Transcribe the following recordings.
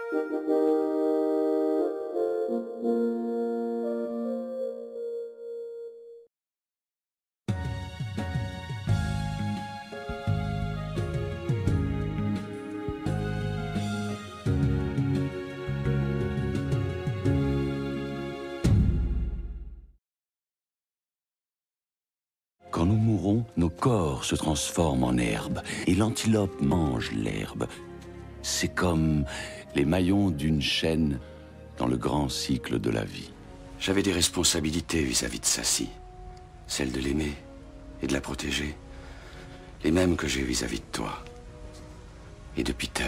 Quand nous mourons, nos corps se transforment en herbe et l'antilope mange l'herbe. C'est comme les maillons d'une chaîne dans le grand cycle de la vie. J'avais des responsabilités vis-à-vis de Sassy. Celle de l'aimer et de la protéger. Les mêmes que j'ai vis-à-vis de toi. Et de Peter.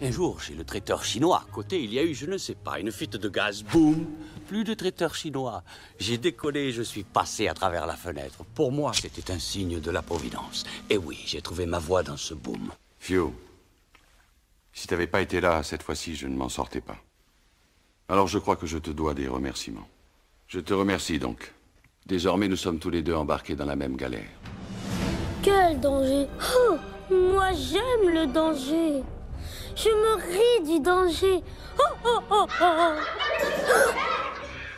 Un jour, chez le traiteur chinois, à côté, il y a eu, je ne sais pas, une fuite de gaz. Boum! Plus de traiteur chinois. J'ai décollé, je suis passé à travers la fenêtre. Pour moi, c'était un signe de la providence. Et oui, j'ai trouvé ma voie dans ce boom. Fio, si t'avais pas été là, cette fois-ci, je ne m'en sortais pas. Alors je crois que je te dois des remerciements. Je te remercie donc. Désormais, nous sommes tous les deux embarqués dans la même galère. Quel danger! Oh, moi, j'aime le danger. Je me ris du danger. Oh, oh, oh, oh.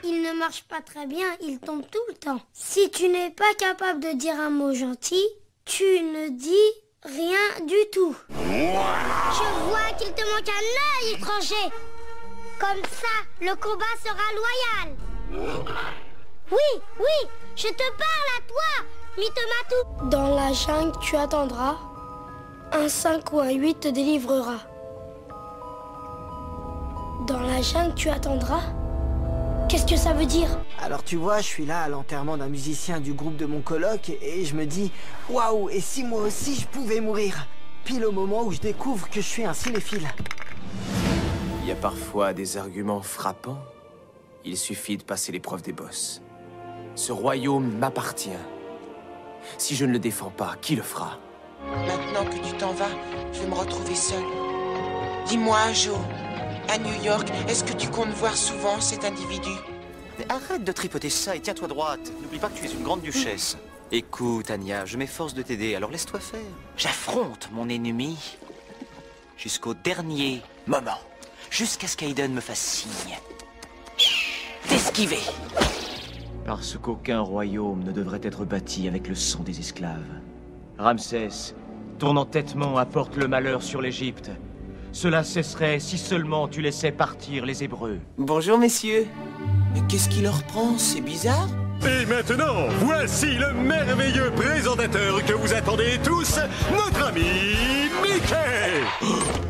Il ne marche pas très bien, il tombe tout le temps. Si tu n'es pas capable de dire un mot gentil, tu ne dis rien du tout. Je vois qu'il te manque un œil, étranger. Comme ça, le combat sera loyal. Oui, oui, je te parle à toi, Mitomatou. Dans la jungle, tu attendras. Un 5 ou un 8 te délivrera. Dans la jungle, tu attendras. Qu'est-ce que ça veut dire? Alors tu vois, je suis là à l'enterrement d'un musicien du groupe de mon coloc et je me dis waouh, et si moi aussi je pouvais mourir? Pile au moment où je découvre que je suis un cinéphile. Il y a parfois des arguments frappants. Il suffit de passer l'épreuve des boss. Ce royaume m'appartient. Si je ne le défends pas, qui le fera? Maintenant que tu t'en vas, je vais me retrouver seul. Dis-moi, Joe, à New York, est-ce que tu comptes voir souvent cet individu? Arrête de tripoter ça et tiens-toi droite. N'oublie pas que tu es une grande duchesse. Écoute, Anya, je m'efforce de t'aider, alors laisse-toi faire. J'affronte mon ennemi jusqu'au dernier moment. Jusqu'à ce qu'Aiden me fasse signe d'esquiver. Parce qu'aucun royaume ne devrait être bâti avec le sang des esclaves. Ramsès, ton entêtement apporte le malheur sur l'Égypte. Cela cesserait si seulement tu laissais partir les Hébreux. Bonjour, messieurs. Mais qu'est-ce qui leur prend? C'est bizarre. Et maintenant, voici le merveilleux présentateur que vous attendez tous, notre ami Mickey.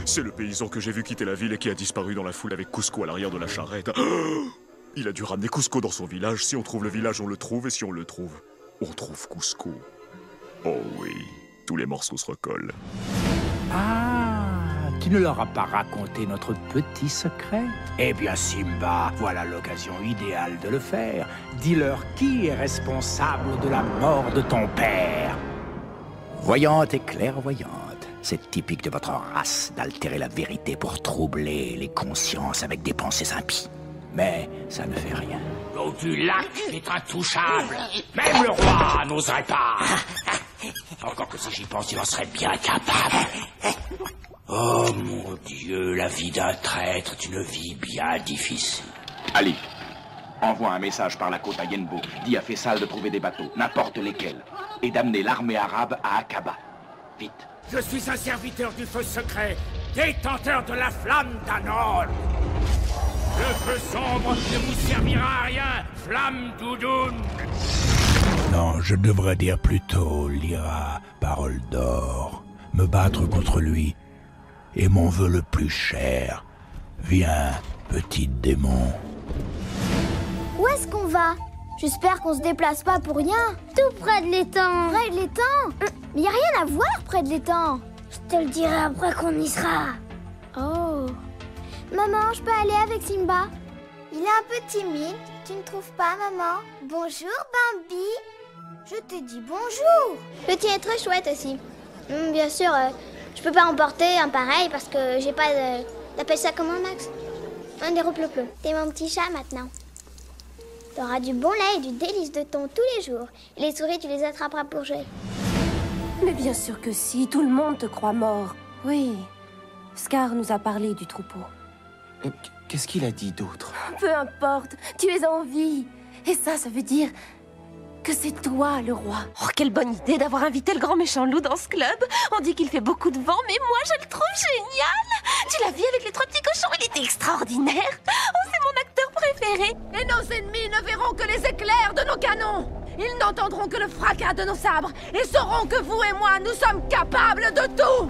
C'est le paysan que j'ai vu quitter la ville et qui a disparu dans la foule avec Cusco à l'arrière de la charrette. Il a dû ramener Cusco dans son village. Si on trouve le village, on le trouve. Et si on le trouve, on trouve Cusco. Oh oui, tous les morceaux se recollent. Ah, tu ne leur as pas raconté notre petit secret? Eh bien, Simba, voilà l'occasion idéale de le faire. Dis-leur qui est responsable de la mort de ton père. Voyante et clairvoyante, c'est typique de votre race d'altérer la vérité pour troubler les consciences avec des pensées impies. Mais ça ne fait rien. L'eau du lac est intouchable. Même le roi n'oserait pas. Encore que si j'y pense, il en serait bien capable. Oh mon Dieu, la vie d'un traître est une vie bien difficile. Ali, envoie un message par la côte à Yenbo. Dis à Faisal de trouver des bateaux, n'importe lesquels, et d'amener l'armée arabe à Aqaba. Vite. Je suis un serviteur du feu secret, détenteur de la flamme d'Anor. Le feu sombre ne vous servira à rien, flamme doudoune. Non, je devrais dire plutôt Lyra, parole d'or. Me battre contre lui est mon vœu le plus cher. Viens, petit démon. Où est-ce qu'on va? J'espère qu'on se déplace pas pour rien. Tout près de l'étang. Près de l'étang? Mais y a rien à voir près de l'étang. Je te le dirai après qu'on y sera. Oh. Maman, je peux aller avec Simba? Il est un peu timide, tu ne trouves pas, maman? Bonjour, Bambi. Je te dis bonjour. Le tien est très chouette aussi. Bien sûr, je peux pas emporter un pareil parce que j'ai pas de... T'appelles ça comment, Max? Un des pleu. T'es mon petit chat maintenant. T'auras du bon lait et du délice de thon tous les jours. Et les souris, tu les attraperas pour jouer. Mais bien sûr que si, tout le monde te croit mort. Oui, Scar nous a parlé du troupeau. Qu'est-ce qu'il a dit d'autre? Peu importe, tu es en vie. Et ça veut dire que c'est toi le roi. Oh, quelle bonne idée d'avoir invité le grand méchant loup dans ce club. On dit qu'il fait beaucoup de vent, mais moi je le trouve génial. Tu l'as vu avec les 3 petits cochons, il était extraordinaire. Oh, c'est mon acteur préféré. Et nos ennemis ne verront que les éclairs de nos canons. Ils n'entendront que le fracas de nos sabres et sauront que vous et moi, nous sommes capables de tout.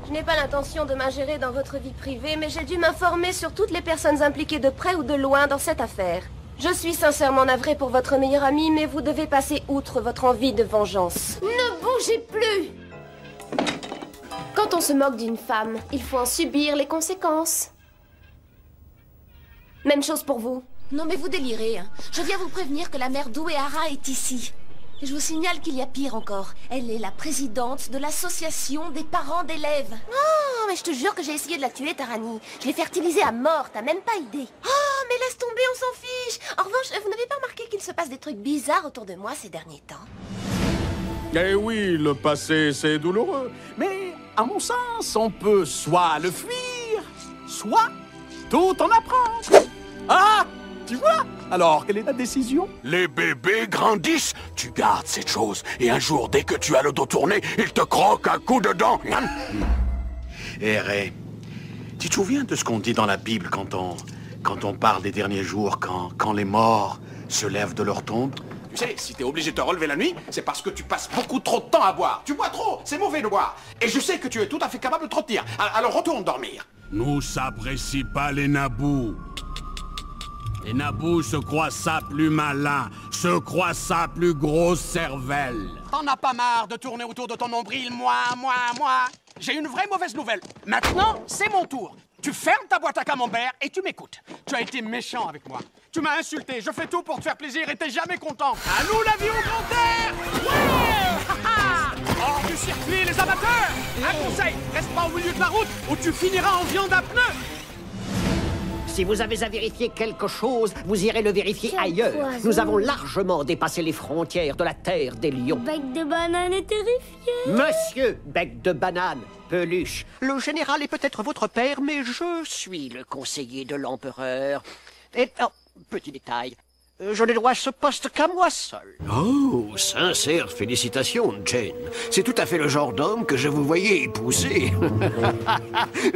Je n'ai pas l'intention de m'ingérer dans votre vie privée, mais j'ai dû m'informer sur toutes les personnes impliquées de près ou de loin dans cette affaire. Je suis sincèrement navrée pour votre meilleur ami, mais vous devez passer outre votre envie de vengeance. Ne bougez plus! Quand on se moque d'une femme, il faut en subir les conséquences. Même chose pour vous. Non mais vous délirez, hein. Je viens vous prévenir que la mère d'Uehara est ici. Et je vous signale qu'il y a pire encore. Elle est la présidente de l'association des parents d'élèves. Oh, mais je te jure que j'ai essayé de la tuer, Tarani. Je l'ai fertilisée à mort, t'as même pas idée. Oh, mais laisse tomber, on s'en fiche. En revanche, vous n'avez pas remarqué qu'il se passe des trucs bizarres autour de moi ces derniers temps? Eh oui, le passé, c'est douloureux. Mais, à mon sens, on peut soit le fuir, soit tout en apprendre. Ah! Tu vois? Alors, quelle est ta décision? Les bébés grandissent. Tu gardes cette chose, et un jour, dès que tu as le dos tourné, ils te croquent un coup de dent. Eh, Ray, tu te souviens de ce qu'on dit dans la Bible quand on parle des derniers jours, quand les morts se lèvent de leur tombe? Tu sais, si t'es obligé de te relever la nuit, c'est parce que tu passes beaucoup trop de temps à boire. Tu bois trop, c'est mauvais de boire. Et je sais que tu es tout à fait capable de te retenir. Alors retourne dormir. Nous s'apprécient pas les nabous. Les nabous se croient ça plus malin, se croient ça plus grosse cervelle. T'en as pas marre de tourner autour de ton nombril, moi. J'ai une vraie mauvaise nouvelle. Maintenant, c'est mon tour. Tu fermes ta boîte à camembert et tu m'écoutes. Tu as été méchant avec moi. Tu m'as insulté, je fais tout pour te faire plaisir et t'es jamais content. À nous la vie au grand air! Ouais! Hors du circuit, les amateurs! Un conseil, reste pas au milieu de la route ou tu finiras en viande à pneus! Si vous avez à vérifier quelque chose, vous irez le vérifier ailleurs. Nous avons largement dépassé les frontières de la terre des lions. Bec de banane est terrifié. Monsieur Bec de banane, peluche, le général est peut-être votre père, mais je suis le conseiller de l'empereur. Et, oh, petit détail, je n'ai droit à ce poste qu'à moi seul. Oh, sincères félicitations, Jane. C'est tout à fait le genre d'homme que je vous voyais épouser.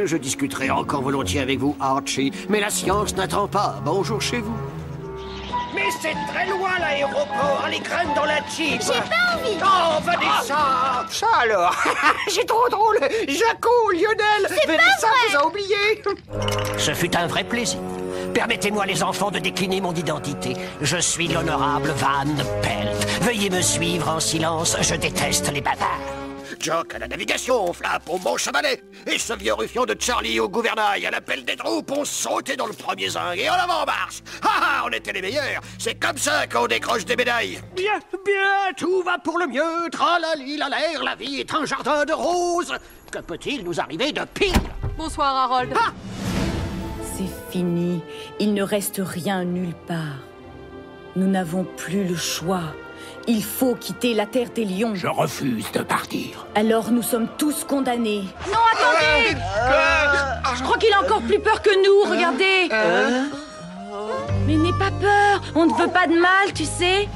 Je discuterai encore volontiers avec vous, Archie, mais la science n'attend pas. Bonjour chez vous. Mais c'est très loin l'aéroport, les crèmes dans la Jeep. J'ai pas envie. Oh, Vanessa. Ça alors. C'est trop drôle. Jaco, Lionel. C'est pas Vanessa vrai. vous a oublié. Ce fut un vrai plaisir. Permettez-moi, les enfants, de décliner mon identité. Je suis l'honorable Van Pelt. Veuillez me suivre en silence. Je déteste les bavards. Jock à la navigation, Flap au bon chabalet. Et ce vieux ruffian de Charlie au gouvernail. À l'appel des troupes, on sautait dans le premier zinc et en avant-marche. On était les meilleurs. C'est comme ça qu'on décroche des médailles. Bien, tout va pour le mieux. Tralali, la l'air, la vie est un jardin de roses. Que peut-il nous arriver de pire? Bonsoir, Harold. C'est fini. Il ne reste rien nulle part. Nous n'avons plus le choix. Il faut quitter la terre des lions. Je refuse de partir. Alors nous sommes tous condamnés. Non, attendez! Je crois qu'il a encore plus peur que nous, regardez! Mais n'aie pas peur, on ne veut pas de mal, tu sais.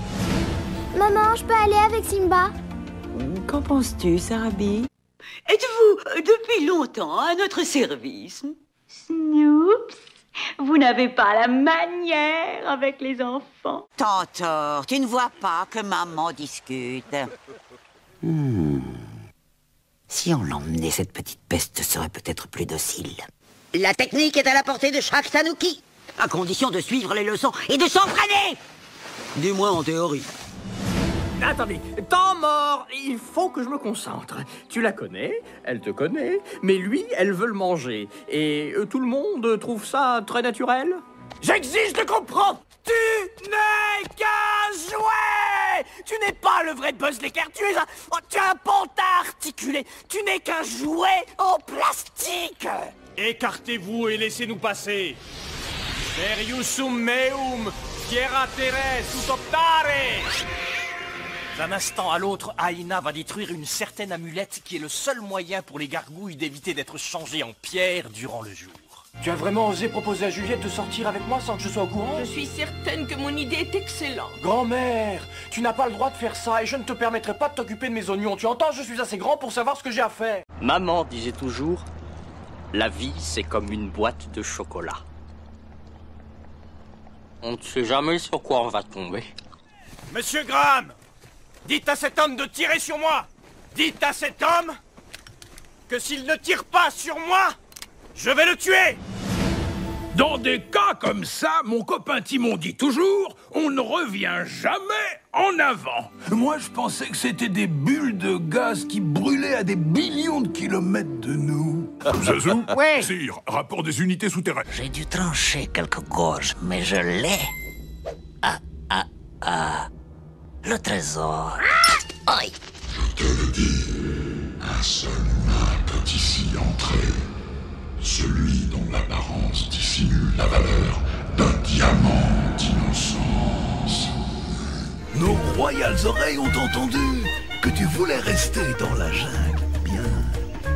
Maman, je peux aller avec Simba? Qu'en penses-tu, Sarabi? Êtes-vous depuis longtemps à notre service? Snoops, vous n'avez pas la manière avec les enfants. Tantor, tu ne vois pas que maman discute. Si on l'emmenait, cette petite peste serait peut-être plus docile. La technique est à la portée de chaque tanuki, à condition de suivre les leçons et de s'entraîner. Du moins en théorie. Attendez, temps mort, il faut que je me concentre. Tu la connais, elle te connaît, mais lui, elle veut le manger. Et tout le monde trouve ça très naturel? J'exige de comprendre. Tu n'es qu'un jouet. Tu n'es pas le vrai Buzz l'éclair, tu es un pantin articulé. Tu n'es qu'un jouet en plastique. Écartez-vous et laissez-nous passer. Veriusum meum, fiera terre, tout optare. D'un instant à l'autre, Aina va détruire une certaine amulette qui est le seul moyen pour les gargouilles d'éviter d'être changées en pierre durant le jour. Tu as vraiment osé proposer à Juliette de sortir avec moi sans que je sois au courant? Je suis certaine que mon idée est excellente. Grand-mère, tu n'as pas le droit de faire ça et je ne te permettrai pas de t'occuper de mes oignons. Tu entends? Je suis assez grand pour savoir ce que j'ai à faire. Maman disait toujours, la vie c'est comme une boîte de chocolat. On ne sait jamais sur quoi on va tomber. Monsieur Graham, dites à cet homme de tirer sur moi. Dites à cet homme que s'il ne tire pas sur moi, je vais le tuer. Dans des cas comme ça, mon copain Timon dit toujours, on ne revient jamais en avant. Moi, je pensais que c'était des bulles de gaz qui brûlaient à des billions de kilomètres de nous. Zazou? Ouais. Sire, rapport des unités souterraines. J'ai dû trancher quelques gorges, mais je l'ai. Le trésor. Aïe. Je te le dis, un seul humain peut ici entrer. Celui dont l'apparence dissimule la valeur d'un diamant d'innocence. Nos royales oreilles ont entendu que tu voulais rester dans la jungle. Bien,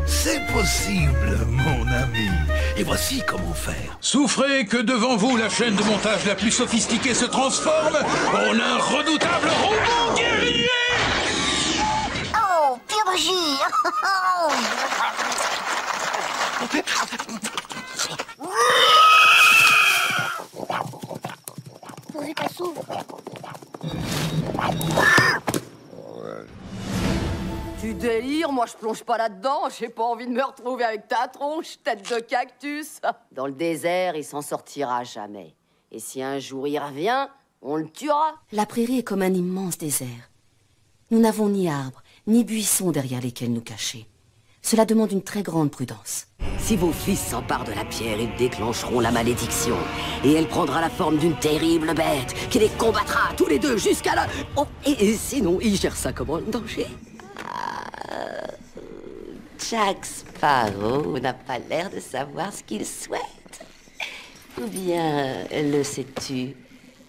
c'est possible, mon ami. Et voici comment faire. Souffrez que devant vous, la chaîne de montage la plus sophistiquée se transforme en un redoutable robot guerrier. Oh, purgie. Faudrait qu'elle s'ouvre. Tu délires, moi je plonge pas là-dedans, j'ai pas envie de me retrouver avec ta tronche, tête de cactus. Dans le désert, il s'en sortira jamais. Et si un jour il revient, on le tuera. La prairie est comme un immense désert. Nous n'avons ni arbres, ni buissons derrière lesquels nous cacher. Cela demande une très grande prudence. Si vos fils s'emparent de la pierre, ils déclencheront la malédiction. Et elle prendra la forme d'une terrible bête qui les combattra tous les deux jusqu'à la... Oh, et sinon, ils gèrent ça comme un danger. Jack Sparrow n'a pas l'air de savoir ce qu'il souhaite. Ou bien le sais-tu,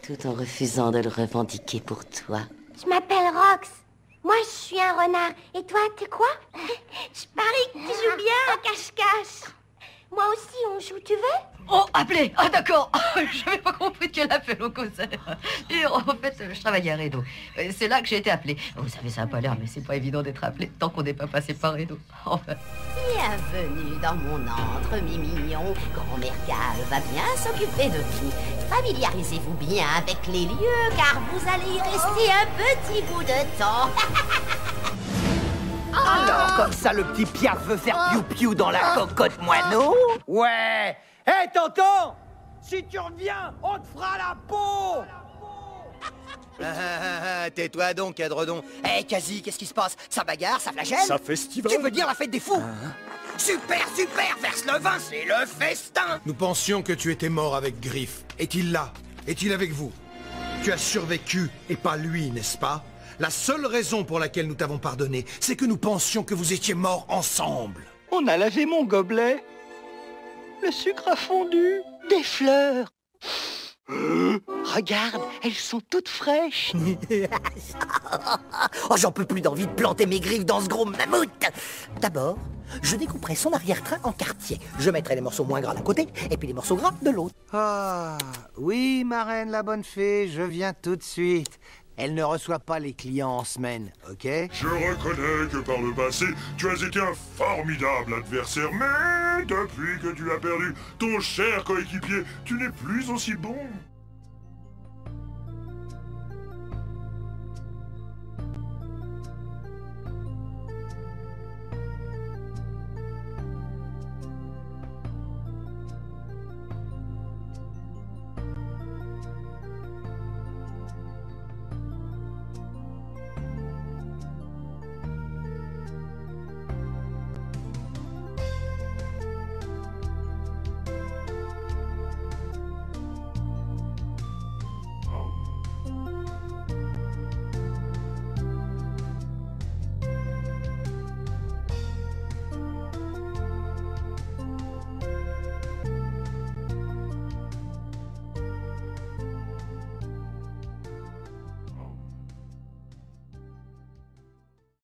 tout en refusant de le revendiquer pour toi. Je m'appelle Rox. Moi, je suis un renard. Et toi, t'es quoi? Je parie que tu joues bien à cache-cache. Moi aussi, on joue, tu veux? Oh, appelez. Ah, d'accord. J'avais pas compris quel appel au concert. Et en fait, je travaillais à Reno. C'est là que j'ai été appelée. Vous savez, ça a pas l'air, mais c'est pas évident d'être appelé tant qu'on n'est pas passé par Reno. Enfin. Bienvenue dans mon antre, mi mignon. Grand-mère Gale va bien s'occuper de vous. Familiarisez-vous bien avec les lieux, car vous allez y rester un petit bout de temps. Alors, comme ça, le petit Piaf veut faire piou-piou dans la cocotte moineau? Ouais. Hé, tonton, si tu reviens, on te fera la peau. Tais-toi donc, Cadredon. Hé, Quasi, qu'est-ce qui se passe? Ça bagarre, ça flagelle? Ça festival. Tu veux dire la fête des fous? Super, super, verse le vin, c'est le festin. Nous pensions que tu étais mort avec Griff. Est-il là? Est-il avec vous? Tu as survécu, et pas lui, n'est-ce pas? La seule raison pour laquelle nous t'avons pardonné, c'est que nous pensions que vous étiez morts ensemble. On a lavé mon gobelet. Le sucre a fondu. Des fleurs. Regarde, elles sont toutes fraîches. Oh, j'en peux plus d'envie de planter mes griffes dans ce gros mammouth. D'abord, je découperai son arrière-train en quartiers. Je mettrai les morceaux moins gras d'un côté et puis les morceaux gras de l'autre. Ah, oui, marraine la bonne fée, je viens tout de suite. Elle ne reçoit pas les clients en semaine, ok? Je reconnais que par le passé, tu as été un formidable adversaire, mais depuis que tu as perdu ton cher coéquipier, tu n'es plus aussi bon.